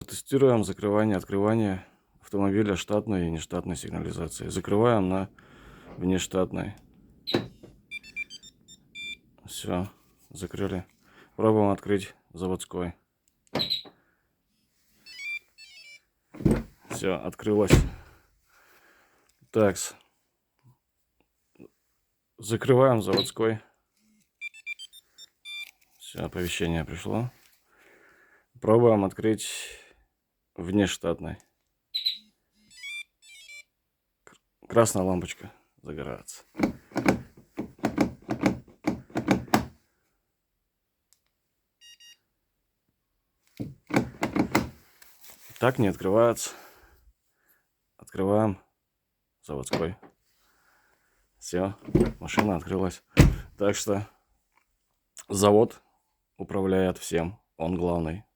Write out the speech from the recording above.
Протестируем закрывание, открывание автомобиля штатной и нештатной сигнализации. Закрываем на внештатной. Все, закрыли. Пробуем открыть заводской. Все, открылось. Так, закрываем заводской. Все, оповещение пришло. Пробуем открыть внештатной. Красная лампочка загорается. Так не открывается. Открываем заводской. Все, машина открылась. Так что завод управляет всем. Он главный.